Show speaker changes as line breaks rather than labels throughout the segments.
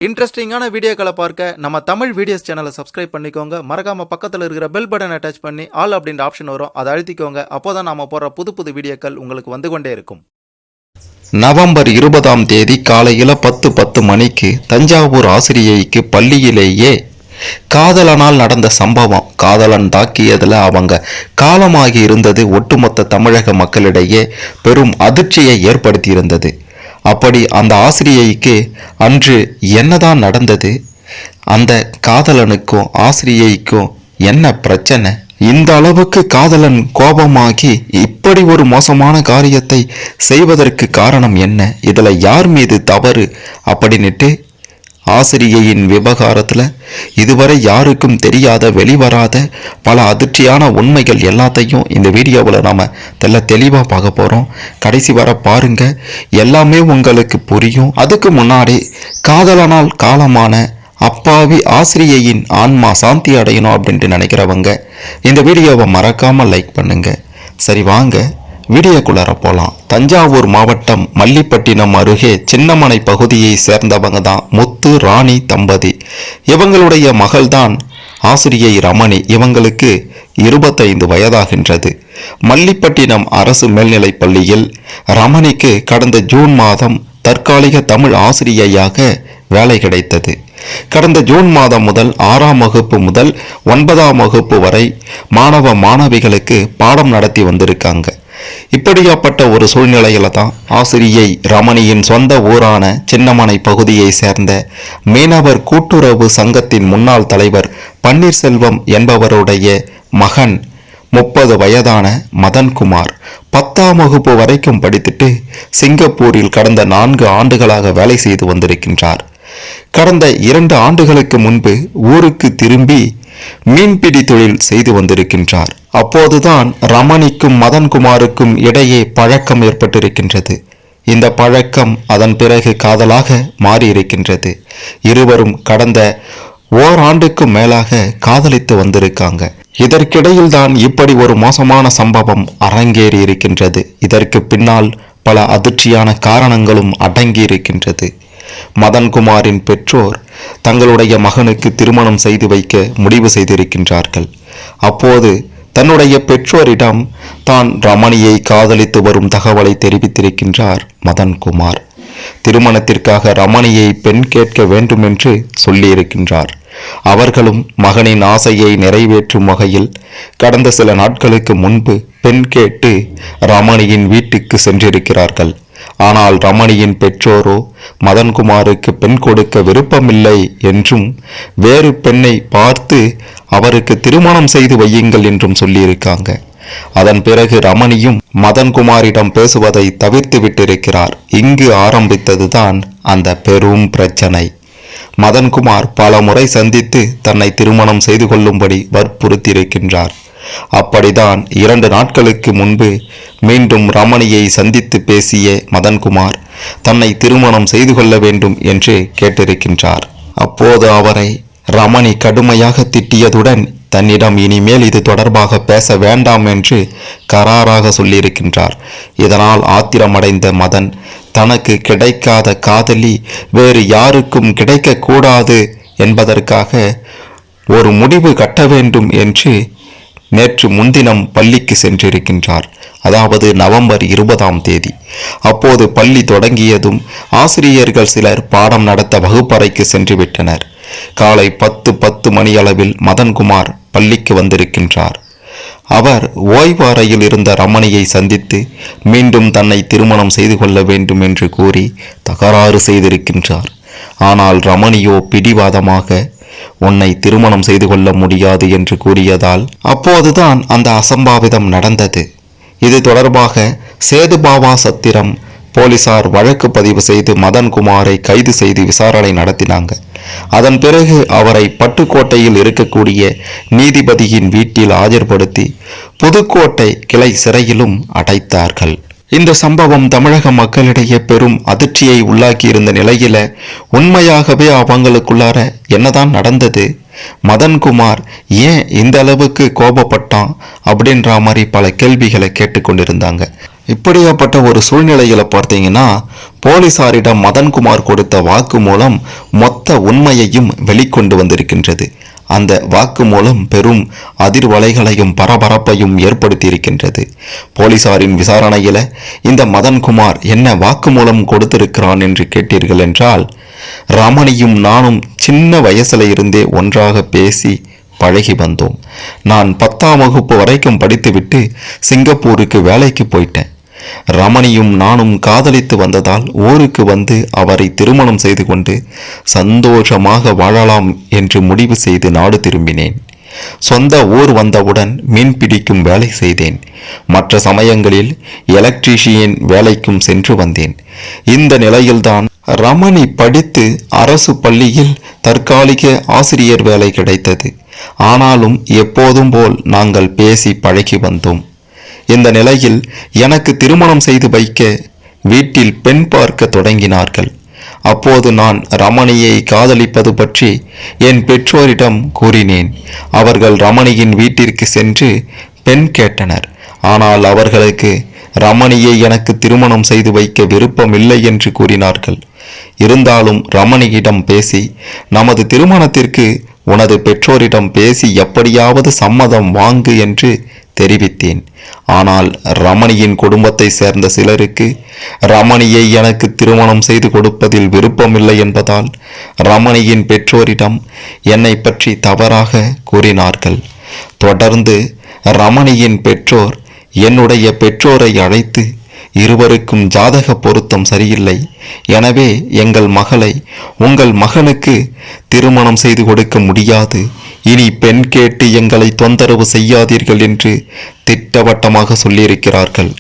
இன்ட்ரெஸ்டிங்கான வீடியோக்களை பார்க்க நம்ம தமிழ் வீடியோஸ் சேனலை சப்ஸ்கிரைப் பண்ணிக்கோங்க. மறக்காம பக்கத்தில் இருக்கிற பெல் பட்டனை டச் பண்ணி ஆல் அப்படின்ற ஆப்ஷன் வரும், அதை அழுத்திக்கோங்க. அப்போதான் நாம போற புது புது வீடியோக்கள் உங்களுக்கு வந்து கொண்டே இருக்கும்.
நவம்பர் 20 காலையில 10:10 மணிக்கு தஞ்சாவூர் ஆசிரியைக்கு பள்ளியிலேயே காதலனால் நடந்த சம்பவம். காதலன் தாக்கியதுல அவங்க காலமாகி இருந்தது ஒட்டுமொத்த தமிழக மக்களிடையே பெரும் அதிர்ச்சியை ஏற்படுத்தி இருந்தது. அப்படி அந்த ஆசிரியைக்கு அன்று என்னதான் நடந்தது? அந்த காதலனுக்கும் ஆசிரியைக்கும் என்ன பிரச்சனை? இந்த அளவுக்கு காதலன் கோபமாகி இப்படி ஒரு மோசமான காரியத்தை செய்வதற்கு காரணம் என்ன? இதுல யார் மீது தவறு அப்படின்னுட்டு ஆசிரியையின் விவகாரத்துல இதுவரை யாருக்கும் தெரியாத வெளிவராத பல அதிர்ச்சியான உண்மைகள் எல்லாத்தையும் இந்த வீடியோவில் நாம தெளிவா பார்க்க போறோம். கடைசி வர பாருங்க, எல்லாமே உங்களுக்கு புரியும். அதுக்கு முன்னாடி காதலனால் காலமான அப்பாவி ஆசிரியையின் ஆன்மா சாந்தி அடையணும் அப்படின்ட்டு நினைக்கிறவங்க இந்த வீடியோவை மறக்காம லைக் பண்ணுங்க. சரி வாங்க வீடியோக்குள்ளார போலாம். தஞ்சாவூர் மாவட்டம் மல்லிப்பட்டினம் அருகே சின்னமனை பகுதியை சேர்ந்தவங்க தான் முத்து ராணி தம்பதி. இவங்களுடைய மகள்தான் ஆசிரியை ரமணி. இவங்களுக்கு 25 வயதாகின்றது. மல்லிப்பட்டினம் அரசு மேல்நிலைப் பள்ளியில் ரமணிக்கு கடந்த ஜூன் மாதம் தற்காலிக தமிழ் ஆசிரியையாக வேலை கிடைத்தது. கடந்த ஜூன் மாதம் முதல் 6ஆம் வகுப்பு முதல் 9ஆம் வகுப்பு வரை மாணவ மாணவிகளுக்கு பாடம் நடத்தி வந்திருக்காங்க. இப்படியாப்பட்ட ஒரு சூழ்நிலையில தான் ஆசிரியை ரமணியின் சொந்த ஊரான சின்னமனை பகுதியை சேர்ந்த மீனவர் கூட்டுறவு சங்கத்தின் முன்னாள் தலைவர் பன்னீர்செல்வம் என்பவருடைய மகன் 30 வயதான மதன்குமார் 10ஆம் வகுப்பு வரைக்கும் படித்துட்டு சிங்கப்பூரில் கடந்த 4 ஆண்டுகளாக வேலை செய்து வந்திருக்கின்றார். கடந்த 2 ஆண்டுகளுக்கு முன்பு ஊருக்கு திரும்பி மீன்பிடி தொழில் செய்து வந்திருக்கின்றார். அப்போதுதான் ரமணிக்கும் மதன்குமாருக்கும் இடையே பழக்கம் ஏற்பட்டிருக்கின்றது. இந்த பழக்கம் அதன் பிறகு காதலாக மாறியிருக்கின்றது. இருவரும் கடந்த ஓராண்டுக்கும் மேலாக காதலித்து வந்திருக்காங்க. இதற்கிடையில் தான் இப்படி ஒரு மோசமான சம்பவம் அரங்கேறி இருக்கின்றது. இதற்கு பின்னால் பல அதிர்ச்சியான காரணங்களும் அடங்கி இருக்கின்றது. மதன்குமாரின் பெற்றோர் தங்களுடைய மகனுக்கு திருமணம் செய்து வைக்க முடிவு செய்திருக்கின்றார்கள். அப்போது தன்னுடைய பெற்றோரிடம் தான் ரமணியை காதலித்து வரும் தகவலை தெரிவித்திருக்கின்றார் மதன்குமார். திருமணத்திற்காக ரமணியை பெண் கேட்க வேண்டும் என்று சொல்லியிருக்கின்றார். அவர்களும் மகனின் ஆசையை நிறைவேற்றும் வகையில் கடந்த சில நாட்களுக்கு முன்பு பெண் கேட்டு ரமணியின் வீட்டுக்கு சென்றிருக்கிறார்கள். ஆனால் ரமணியின் பெற்றோரோ மதன்குமாருக்கு பெண் கொடுக்க விருப்பமில்லை என்றும் வேறு பெண்ணை பார்த்து அவருக்கு திருமணம் செய்து வையுங்கள் என்றும் சொல்லியிருக்காங்க. அதன் பிறகு ரமணியும் மதன்குமாரிடம் பேசுவதை தவிர்த்து விட்டிருக்கிறார். இங்கு ஆரம்பித்ததுதான் அந்த பெரும் பிரச்சனை. மதன்குமார் பல முறை சந்தித்து தன்னை திருமணம் செய்து கொள்ளும்படி வற்புறுத்தியிருக்கின்றார். அப்படிதான் 2 நாட்களுக்கு முன்பு மீண்டும் ரமணியை சந்தித்து பேசிய மதன்குமார் தன்னை திருமணம் செய்து கொள்ள வேண்டும் என்று கேட்டிருக்கின்றார். அப்போது அவரை ரமணி கடுமையாக திட்டியதுடன் தன்னிடம் இனிமேல் இது தொடர்பாக பேச வேண்டாம் என்று கராராக சொல்லியிருக்கின்றார். இதனால் ஆத்திரமடைந்த மதன் தனக்கு கிடைக்காத காதலி வேறு யாருக்கும் கிடைக்கக்கூடாது என்பதற்காக ஒரு முடிவு கட்ட வேண்டும் என்று நேற்று முன்தினம் பள்ளிக்கு சென்றிருக்கின்றார். அதாவது நவம்பர் 20. அப்போது பள்ளி தொடங்கியதும் ஆசிரியர்கள் சிலர் பாடம் நடத்த வகுப்பறைக்கு சென்று விட்டனர். காலை 10:10 மணி அளவில் மதன்குமார் பள்ளிக்கு வந்திருக்கின்றார். அவர் ஓய்வு அறையில் இருந்த ரமணியை சந்தித்து மீண்டும் தன்னை திருமணம் செய்து கொள்ள வேண்டும் என்று கூறி தகராறு செய்திருக்கின்றார். ஆனால் ரமணியோ பிடிவாதமாக உன்னை திருமணம் செய்து கொள்ள முடியாது என்று கூறியதால் அப்போதுதான் அந்த அசம்பாவிதம் நடந்தது. இது தொடர்பாக சேதுபாவா சத்திரம் போலீசார் வழக்கு பதிவு செய்து மதன்குமாரை கைது செய்து விசாரணை நடத்தினாங்க. அதன் பிறகு அவரை பட்டுக்கோட்டையில் இருக்கக்கூடிய நீதிபதியின் வீட்டில் ஆஜர்படுத்தி புதுக்கோட்டை கிளை சிறையிலும் அடைத்தார்கள். இந்த சம்பவம் தமிழக மக்களிடையே பெரும் அதிர்ச்சியை உள்ளாக்கி இருந்த நிலையில உண்மையாகவே அவங்களுக்குள்ளார என்னதான் நடந்தது, மதன்குமார் ஏன் இந்த அளவுக்கு கோபப்பட்டான் அப்படின்ற மாதிரி பல கேள்விகளை கேட்டுக்கொண்டிருந்தாங்க. இப்படியாப்பட்ட ஒரு சூழ்நிலையில பார்த்தீங்கன்னா போலீசாரிடம் மதன்குமார் கொடுத்த வாக்குமூலம் மொத்த உண்மையையும் வெளிக்கொண்டு வந்திருக்கின்றது. அந்த வாக்குமூலம் பெரும் அதிர்வலைகளையும் பரபரப்பையும் ஏற்படுத்தியிருக்கின்றது. போலீசாரின் விசாரணையில இந்த மதன்குமார் என்ன வாக்குமூலம் கொடுத்திருக்கிறான் என்று கேட்டீர்கள் என்றால், ரமணியும் நானும் சின்ன வயசுல இருந்தே ஒன்றாக பேசி பழகி வந்தோம். நான் 10ஆம் வகுப்பு வரைக்கும் படித்துவிட்டு சிங்கப்பூருக்கு வேலைக்கு போயிட்டேன். ரமணியும் நானும் காதலித்து வந்ததால் ஊருக்கு வந்து அவரை திருமணம் செய்து கொண்டு சந்தோஷமாக வாழலாம் என்று முடிவு செய்து நாடு திரும்பினேன். சொந்த ஊர் வந்தவுடன் மீன் பிடிக்கும் வேலை செய்தேன். மற்ற சமயங்களில் எலக்ட்ரீஷியன் வேலைக்கும் சென்று வந்தேன். இந்த நிலையில்தான் ரமணி படித்து அரசு பள்ளியில் தற்காலிக ஆசிரியர் வேலை கிடைத்தது. ஆனாலும் எப்போதும் போல் நாங்கள் பேசி பழகி வந்தோம். இந்த நிலையில் எனக்கு திருமணம் செய்து வைக்க வீட்டில் பெண் பார்க்க தொடங்கினார்கள். அப்போது நான் ரமணியை காதலிப்பது பற்றி என் பெற்றோரிடம் கூறினேன். அவர்கள் ரமணியின் வீட்டிற்கு சென்று பெண் கேட்டனர். ஆனால் அவர்களுக்கு ரமணியை எனக்கு திருமணம் செய்து வைக்க விருப்பமில்லை என்று கூறினார்கள். இருந்தாலும் ரமணியிடம் பேசி நமது திருமணத்திற்கு உனது பெற்றோரிடம் பேசி எப்படியாவது சம்மதம் வாங்கு என்று தெரிவித்தேன். ஆனால் ரமணியின் குடும்பத்தை சேர்ந்த சிலருக்கு ரமணியை எனக்கு திருமணம் செய்து கொடுப்பதில் விருப்பமில்லை என்பதால் ரமணியின் பெற்றோரிடம் என்னை பற்றி தவறாக கூறினார்கள். தொடர்ந்து ரமணியின் பெற்றோர் என்னுடைய பெற்றோரை அழைத்து இருவருக்கும் ஜாதக பொருத்தம் சரியில்லை, எனவே எங்கள் மகளை உங்கள் மகனுக்கு திருமணம் செய்து கொடுக்க முடியாது, இனி பெண் கேட்டு எங்களை தொந்தரவு செய்யாதீர்கள் என்று திட்டவட்டமாக சொல்லியிருக்கிறார்கள்.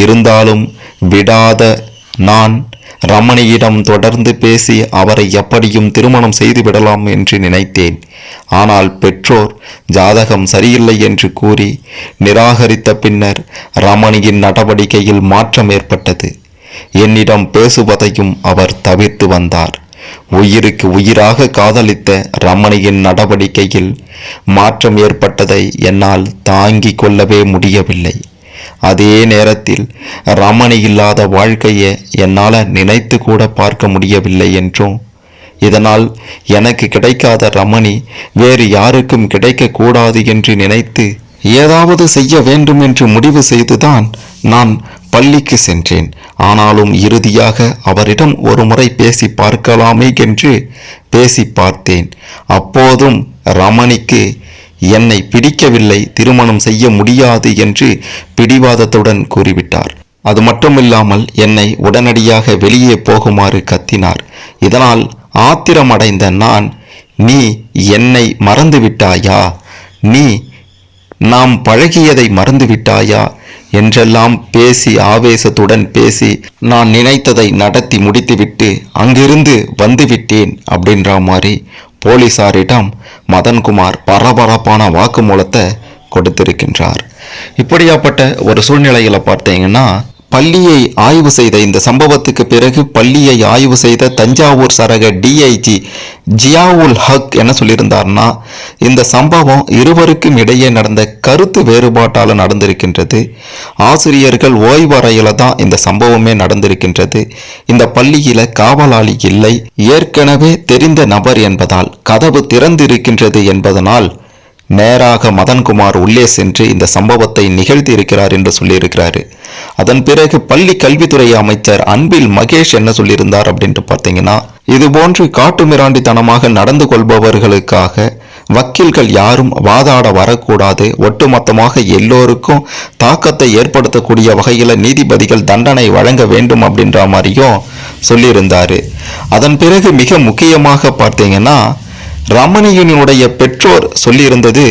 இருந்தாலும் விடாத நான் ரமணியிடம் தொடர்ந்து பேசி அவரை எப்படியும் திருமணம் செய்து விடலாம் என்று நினைத்தேன். ஆனால் பெற்றோர் ஜாதகம் சரியில்லை என்று கூறி நிராகரித்த பின்னர் ரமணியின் நடவடிக்கையில் மாற்றம் ஏற்பட்டது. என்னிடம் பேசுவதையும் அவர் தவிர்த்து வந்தார். உயிருக்கு உயிராக காதலித்த ரமணியின் நடவடிக்கையில் மாற்றம் ஏற்பட்டதை என்னால் தாங்கிக் கொள்ளவே முடியவில்லை. அதே நேரத்தில் ரமணி இல்லாத வாழ்க்கையை என்னால் நினைத்து கூட பார்க்க முடியவில்லை என்றும், இதனால் எனக்கு கிடைக்காத ரமணி வேறு யாருக்கும் கிடைக்கக்கூடாது என்று நினைத்து ஏதாவது செய்ய வேண்டும் என்று முடிவு செய்துதான் நான் பள்ளிக்கு சென்றேன். ஆனாலும் இறுதியாக அவரிடம் ஒரு முறை பேசி பார்க்கலாமே என்று பேசி பார்த்தேன். அப்போதும் ரமணிக்கு என்னை பிடிக்கவில்லை, திருமணம் செய்ய முடியாது என்று பிடிவாதத்துடன் கூறிவிட்டார். அது மட்டுமில்லாமல் என்னை உடனடியாக வெளியே போகுமாறு கத்தினார். இதனால் ஆத்திரமடைந்த நான், நீ என்னை மறந்துவிட்டாயா, நீ நாம் பழகியதை மறந்துவிட்டாயா என்றெல்லாம் பேசி ஆவேசத்துடன் பேசி நான் நினைத்ததை நடத்தி முடித்துவிட்டு அங்கிருந்து வந்துவிட்டேன் அப்படின்ற மாதிரி போலீசாரிடம் மதன்குமார் பரபரப்பான வாக்குமூலத்தை கொடுத்திருக்கின்றார். இப்படியாப்பட்ட ஒரு சூழ்நிலையில பார்த்தீங்கன்னா, பள்ளியை ஆய்வு செய்த இந்த சம்பவத்துக்கு பிறகு பள்ளியை ஆய்வு செய்த தஞ்சாவூர் சரக டிஐஜி ஜியாவுல் ஹக் என்ன சொல்லியிருந்தார்னா, இந்த சம்பவம் இருவருக்கும் இடையே நடந்த கருத்து வேறுபாட்டால் நடந்திருக்கின்றது. ஆசிரியர்கள் ஓய்வறையில தான் இந்த சம்பவமே நடந்திருக்கின்றது. இந்த பள்ளியில காவலாளி இல்லை, ஏற்கனவே தெரிந்த நபர் என்பதால் கதவு திறந்திருக்கின்றது என்பதனால் நேராக மதன்குமார் உள்ளே சென்று இந்த சம்பவத்தை நிகழ்த்தி இருக்கிறார் என்று சொல்லியிருக்கிறாரு. அதன் பிறகு பள்ளி கல்வித்துறை அமைச்சர் அன்பில் மகேஷ் என்ன சொல்லியிருந்தார் அப்படின்ட்டு பார்த்தீங்கன்னா, இதுபோன்று காட்டுமிராண்டித்தனமாக நடந்து கொள்பவர்களுக்காக வக்கீல்கள் யாரும் வாதாட வரக்கூடாது, ஒட்டுமொத்தமாக எல்லோருக்கும் தாக்கத்தை ஏற்படுத்தக்கூடிய வகையில் நீதிபதிகள் தண்டனை வழங்க வேண்டும் அப்படின்ற மாதிரியும் சொல்லியிருந்தாரு. அதன் பிறகு மிக முக்கியமாக பார்த்தீங்கன்னா, ரமணியினுடைய பெற்றோர் சொல்லியிருந்தது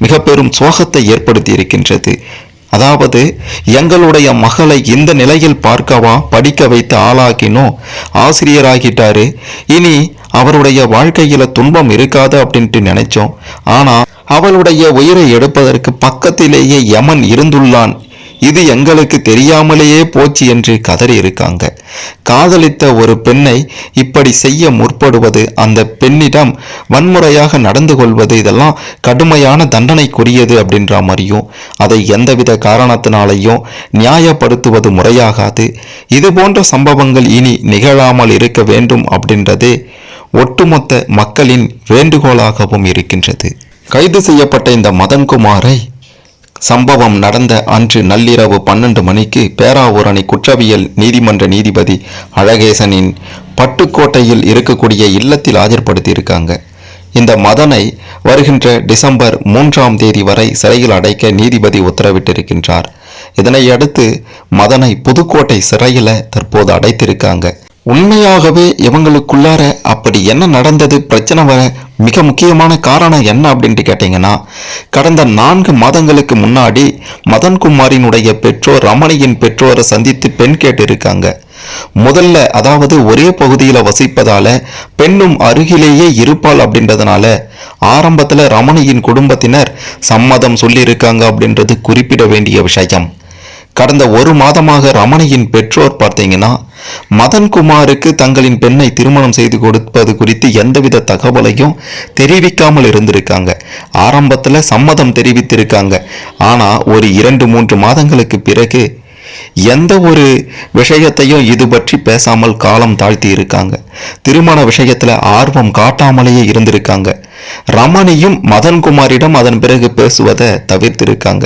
மிக பெரும் சோகத்தை ஏற்படுத்தி இருக்கின்றது. அதாவது, எங்களுடைய மகளை இந்த நிலையில் பார்க்கவா படிக்க வைத்து ஆளாக்கினோம், ஆசிரியராகிட்டாரு, இனி அவருடைய வாழ்க்கையில துன்பம் இருக்காது அப்படின்ட்டு நினைச்சோம். ஆனா அவளுடைய உயிரை எடுப்பதற்கு பக்கத்திலேயே யமன் இருந்துள்ளான் இது எங்களுக்கு தெரியாமலேயே போச்சு என்று கதறி இருக்காங்க. காதலித்த ஒரு பெண்ணை இப்படி செய்ய முற்படுவது, அந்த பெண்ணிடம் வன்முறையாக நடந்து கொள்வது, இதெல்லாம் கடுமையான தண்டனைக்குரியது அப்படின்ற மாதிரியும், அதை எந்தவித காரணத்தினாலையும் நியாயப்படுத்துவது முறையாகாது. இது போன்ற சம்பவங்கள் இனி நிகழாமல் இருக்க வேண்டும் அப்படின்றதே ஒட்டுமொத்த மக்களின் வேண்டுகோளாகவும் இருக்கின்றது. கைது செய்யப்பட்ட இந்த மதன்குமாரை சம்பவம் நடந்த அன்று நள்ளிரவு 12 மணிக்கு பேராவூரணி குற்றவியல் நீதிமன்ற நீதிபதி அழகேசனின் பட்டுக்கோட்டையில் இருக்கக்கூடிய இல்லத்தில் ஆஜர்படுத்தி இருக்காங்க. இந்த மதனை வருகின்ற டிசம்பர் 3ஆம் தேதி வரை சிறையில் அடைக்க நீதிபதி உத்தரவிட்டிருக்கின்றார். இதனை அடுத்து மதனை புதுக்கோட்டை சிறையில் தற்போது அடைத்திருக்காங்க. உண்மையாகவே இவங்களுக்குள்ளார அப்படி என்ன நடந்தது, பிரச்சனை வர மிக முக்கியமான காரணம் என்ன அப்படின்ட்டு கேட்டீங்கன்னா, கடந்த 4 மாதங்களுக்கு முன்னாடி மதன்குமாரினுடைய பெற்றோர் ரமணியின் பெற்றோரை சந்தித்து பெண் கேட்டு இருக்காங்க. முதல்ல அதாவது ஒரே பகுதியில் வசிப்பதால பெண்ணும் அருகிலேயே இருப்பாள் அப்படின்றதுனால ஆரம்பத்தில் ரமணியின் குடும்பத்தினர் சம்மதம் சொல்லியிருக்காங்க அப்படின்றது குறிப்பிட வேண்டிய விஷயம். கடந்த 1 மாதமாக ரமணியின் பெற்றோர் பார்த்தீங்கன்னா மதன்குமாருக்கு தங்களின் பெண்ணை திருமணம் செய்து கொடுப்பது குறித்து எந்தவித தகவலையும் தெரிவிக்காமல் இருந்திருக்காங்க. ஆரம்பத்தில் சம்மதம் தெரிவித்திருக்காங்க. ஆனால் ஒரு 2-3 மாதங்களுக்கு பிறகு எந்த ஒரு விஷயத்தையும் இது பற்றி பேசாமல் காலம் தாழ்த்தி இருக்காங்க. திருமண விஷயத்துல ஆர்வம் காட்டாமலேயே இருந்திருக்காங்க. ரமணியும் மதன்குமாரிடம் அதன் பிறகு பேசுவதை தவிர்த்திருக்காங்க.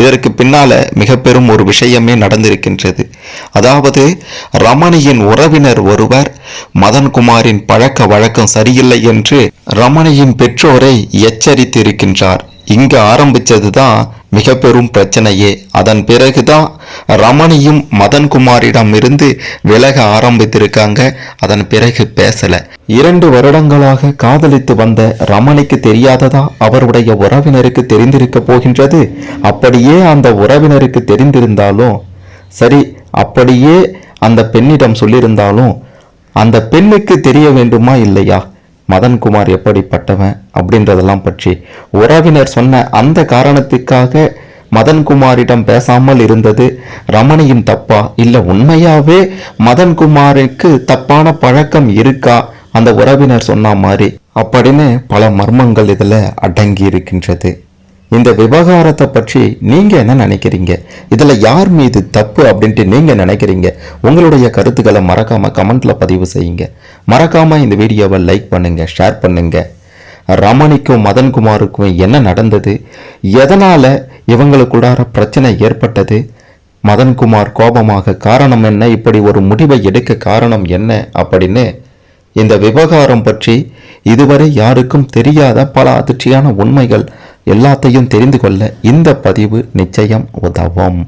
இதற்கு பின்னால மிக பெரும் ஒரு விஷயமே நடந்திருக்கின்றது. அதாவது ரமணியின் உறவினர் ஒருவர் மதன்குமாரின் பழக்க வழக்கம் சரியில்லை என்று ரமணியின் பெற்றோரை எச்சரித்திருக்கின்றார். இங்க ஆரம்பிச்சதுதான் மிக பெரும் பிரச்சனையே. அதன் பிறகுதான் ரமணியும் மதன்குமாரிடம் இருந்து விலக ஆரம்பித்திருக்காங்க. அதன் பிறகு பேசல. 2 வருடங்களாக காதலித்து வந்த ரமணிக்கு தெரியாததா அவருடைய உறவினருக்கு தெரிந்திருக்க போகின்றது. அப்படியே அந்த உறவினருக்கு தெரிந்திருந்தாலும் சரி, அப்படியே அந்த பெண்ணிடம் சொல்லியிருந்தாலும் அந்த பெண்ணுக்கு தெரிய வேண்டுமா இல்லையா மதன்குமார் எப்படிப்பட்டவன் அப்படின்றதெல்லாம் பற்றி? உறவினர் சொன்ன அந்த காரணத்துக்காக மதன்குமாரிடம் பேசாமல் இருந்தது ரமணியின் தப்பா, இல்லை உண்மையாவே மதன்குமாருக்கு தப்பான பழக்கம் இருக்கா அந்த உறவினர் சொன்ன மாதிரி அப்படின்னு பல மர்மங்கள் இதில் அடங்கி இருக்கின்றது. இந்த விவகாரத்தை பற்றி நீங்க என்ன நினைக்கிறீங்க? இதுல யார் மீது தப்பு அப்படின்ட்டு நீங்க நினைக்கிறீங்க? உங்களுடைய கருத்துக்களை மறக்காம கமெண்ட்ல பதிவு செய்யுங்க. மறக்காம இந்த வீடியோவை லைக் பண்ணுங்க, ஷேர் பண்ணுங்க. ரமணிக்கும் மதன்குமாருக்கும் என்ன நடந்தது, எதனால இவங்களுக்குள்ளார பிரச்சனை ஏற்பட்டது, மதன்குமார் கோபமாக காரணம் என்ன, இப்படி ஒரு முடிவை எடுக்க காரணம் என்ன அப்படின்னு இந்த விவகாரம் பற்றி இதுவரை யாருக்கும் தெரியாத பல அதிர்ச்சியான உண்மைகள் எல்லாத்தையும் தெரிந்து கொள்ள இந்த பதிவு நிச்சயம் உதவும்.